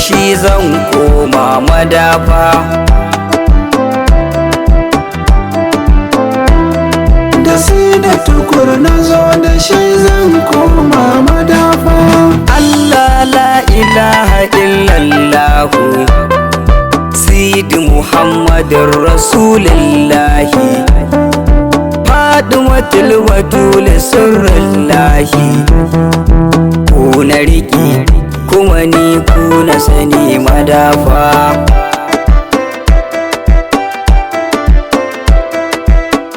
shi zan koma madafa. Da Sidi Tukur na zo da shi zan koma madafa. Allah la ilaha illallahu Sidi Muhammadin Rasulullahi Fadumatul Batul Sirrullahi. Ku na riƙe kuma ni ku na sani madafa.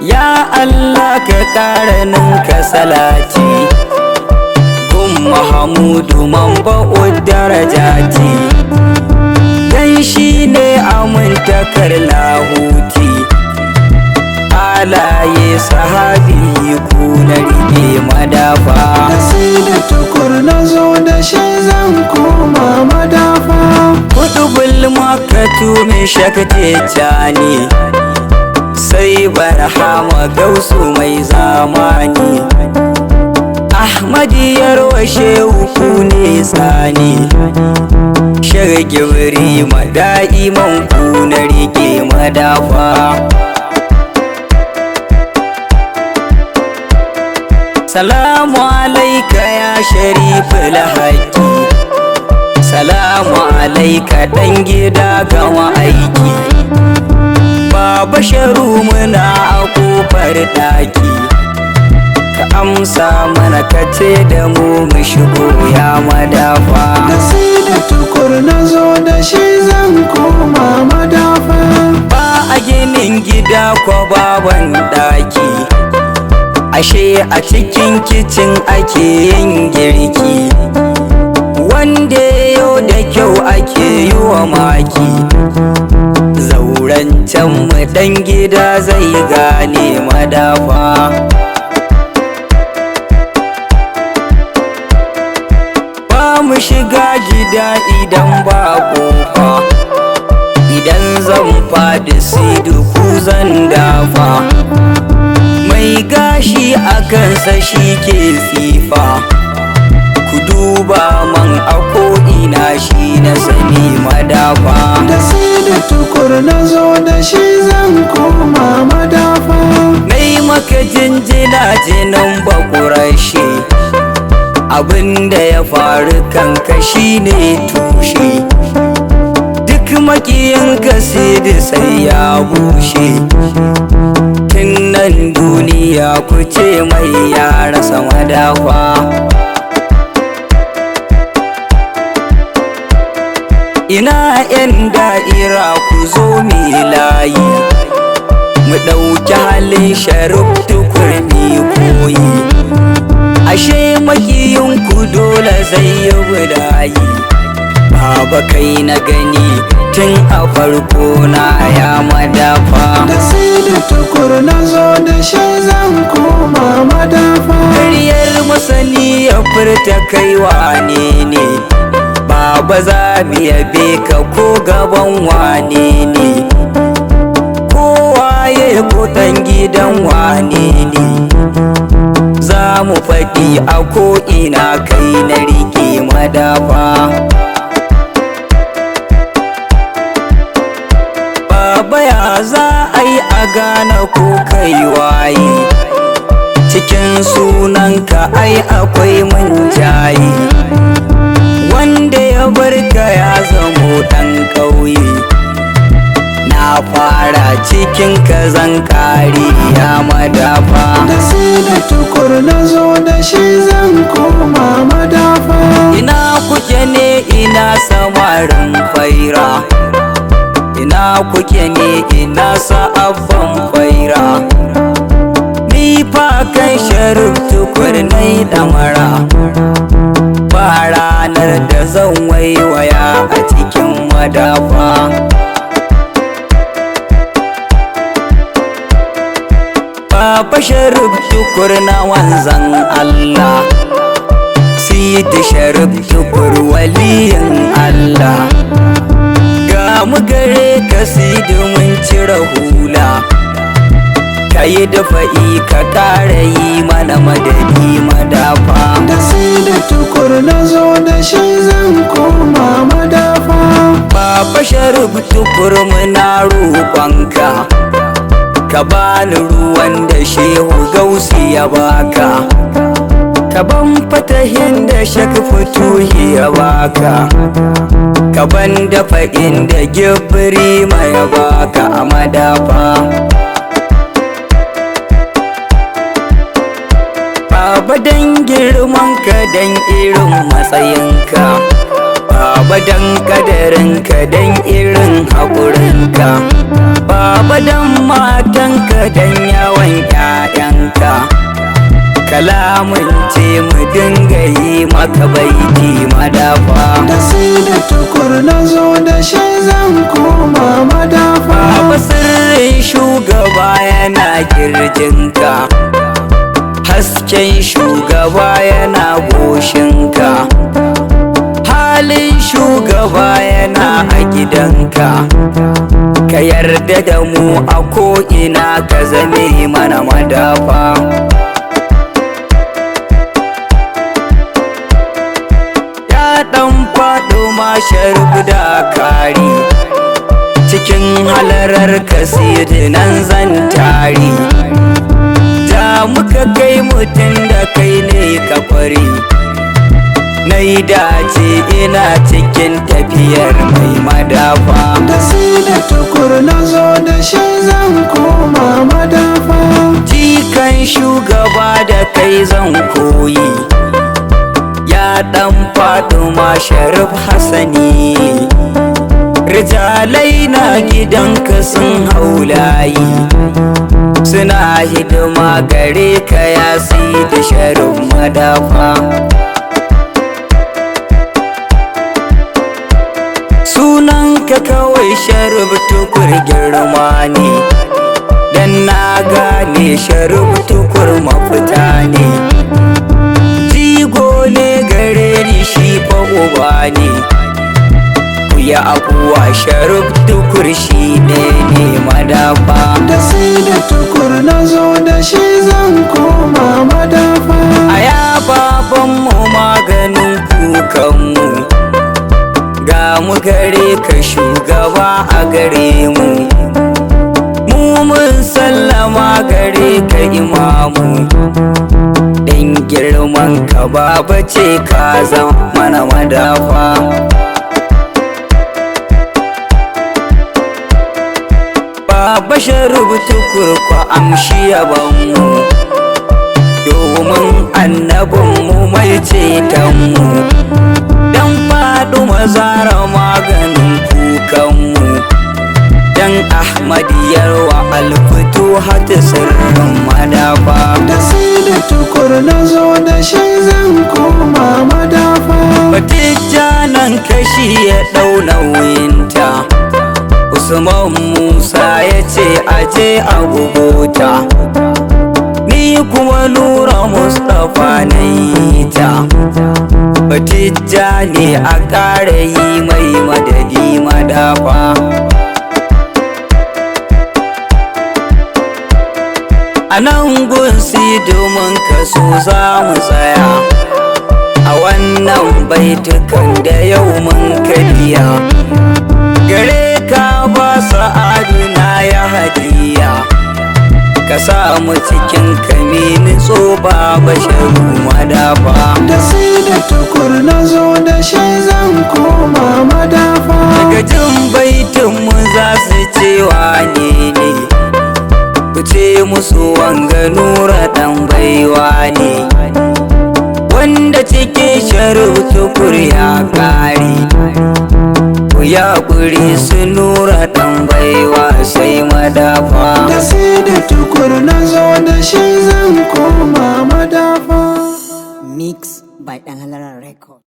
Ya Allah ka ƙara ninka salati gun Mahamudu manba'ud darajati, dan shi ne amintakar lahuti. Alaye sahabi ku na riƙe madafa. Da Sidi Tukur na zo da shi zan koma madafa. Kutubul makatu mai shakate cani, sai barhama gausu mai zamani. Ahmadiyar wa shehu ku ne tsani, shagibiri mada'iman ku na riƙe madafa. Salamu alaika ya shariful haƙi, salamu alaika ɗan gida gama aiki. Baba sharu muna a ƙofar ɗaki, ka amsa mana ka ce da mu shigo ya madafa. Da Sidi Tukur na zo da shi zan koma madafa. Ba a ginin gida ko baban ɗaki, ashe a cikin kicin ake yin girki. Wanda yau da kyau ake yi wa maki, zaurancen mu dan gida zai gane madafa. Ba mu shiga gida idan ba kofa, idan zan faɗi Sidi ku zan dafa. Mai gashi a kansa shi ke tsifa, ku duba man a ko'ina shi na sani madafa. Da Sidi Tukur na zo da shi zan koma madafa. Nai maka jinjina jinin bakurashi, abinda ya faru kanka shi ne tushe. Duk makiyanka Sidi sai ya bushe. Tun nan duniya ku ce mai ya rasa madafa. Ina 'yan da'ira ku zo mi layi, mu ɗauki halin Sharif Tukur ni koyi. Ashe makiyinku dole zai yi gudayi, baba kai na gani tun a farko na ya madafa. Da Sidi Tukur na zo da shi zan koma madafa. Ƙaryar masani ya furta kai wane ne, baba za mu yabe ka ko gaban wane ne. Kowaye ko ɗan gidan wane ne, za mu faɗi a ko'ina kai na riƙe madafa. Baba ya za a yi a gane ko kai waye, cikin sunanka ai akwai munjaye. Wanda ya barka ya zamo ɗan ƙauye, na fara cikin kazan kari ya madafa. Da Sidi Tukur na zo da shi zan koma madafa. Ina kuke ne ina samarin faira, ina kuke ne ina sa'abban faira. Ni fa kan Sharif Tukur nai ɗamara, ba ranar da zan waiwaya a cikin madafa. Baba Sharif Tukur na wanzan Allah, Sidi Sharif Tukur waliyin Allah. Ga mu gare ka Sidi mun cire hula, ka yi dafa'i ka ƙara yi mana madadi madafa. Da sai da tukur na zo da shi zan koma madafa. Baba Sharif Tukur muna roƙonka, ka bani ruwan da Shehu Gausi ya baka, ka ban fatahin da Shak Futuhi ya baka, ka ban dafa'in da Gibrima ya baka a madafa. Baba dan girmanka dan irin matsayinka, Baba dan kadarinka dan irin haƙurinka, Baba dan matanka dan yawan ƴaƴanka, kalamun ce mu dinga yi maka baiti madafa. Da sai da tukur na zo da shi zan koma madafa. Baba sirrin shugaba yana kirjinka, hasken shugaba yana goshinka, halin shugaba yana a gidanka, ka yarda da mu a ko'ina ka zame mana madafa. Ya ɗan faɗo ma Sharif Dakari, cikin halarar kasiri nan zan tari, da muka kai mutum da kai ne ka kwari, na yi dace ina cikin tafiyar mai madafa. Da sai da tukur na zo da shi zan koma madafa. Jikan shugaba da kai zan koyi, ya ɗan Fatima Sharif Hassani, rijalai na gidanka sun haulayi, suna hidima gare ka ya da Sharif madafa. Sunanka kawai Sharif Tukur girma ne, dan na gane Sharif Tukur mafita ne, jigo ne gare ni shi fa uba ne, ku yi abuwa Sharif Tukur shi ne madafa. Da sai da tukur na zo da shi zan koma madafa. A ya babanmu maganin kukanmu, ga mu gare ka shugaba a gare mu, mu mun sallama gare ka imamu, dan girman ka baba ce ka zama mana madafa. Baba Sharif Tukur ku amshi yabanmu, domin annabinmu mai cetonmu, dan faɗo mazara maganin kukanmu, dan Ahmadiyar wa alfutu hata sirrin madafa. Da sai da tukur na zo da shi zan koma madafa. Batijjanan kashi ya ɗau nauyinta, Usman Musa ya ce aje a gugota, ni kuma Nura Mustapha na yi ta, Batijja ne a ƙara yi mai madadi madafa. A nan gunsi domin kaso za mu tsaya, a wannan baitukan da yau mun kariya, gare ka ba sa'aduna ya hadiya, ka sa mu cikin kamini tsoba basharu madafa. Da sai da tukur na zo da shi zan koma madafa. Daga jin baitin mu za su ce wane ne, ku ce musu wanga Nura ɗan baiwa ne, wanda cikin Sharif Tukur ya ƙare, ku ya ƙuri su Nura ɗan baiwa sai madafa. Da sai da tukur na zo da shi zan koma madafa. Mix by Dangalara Record.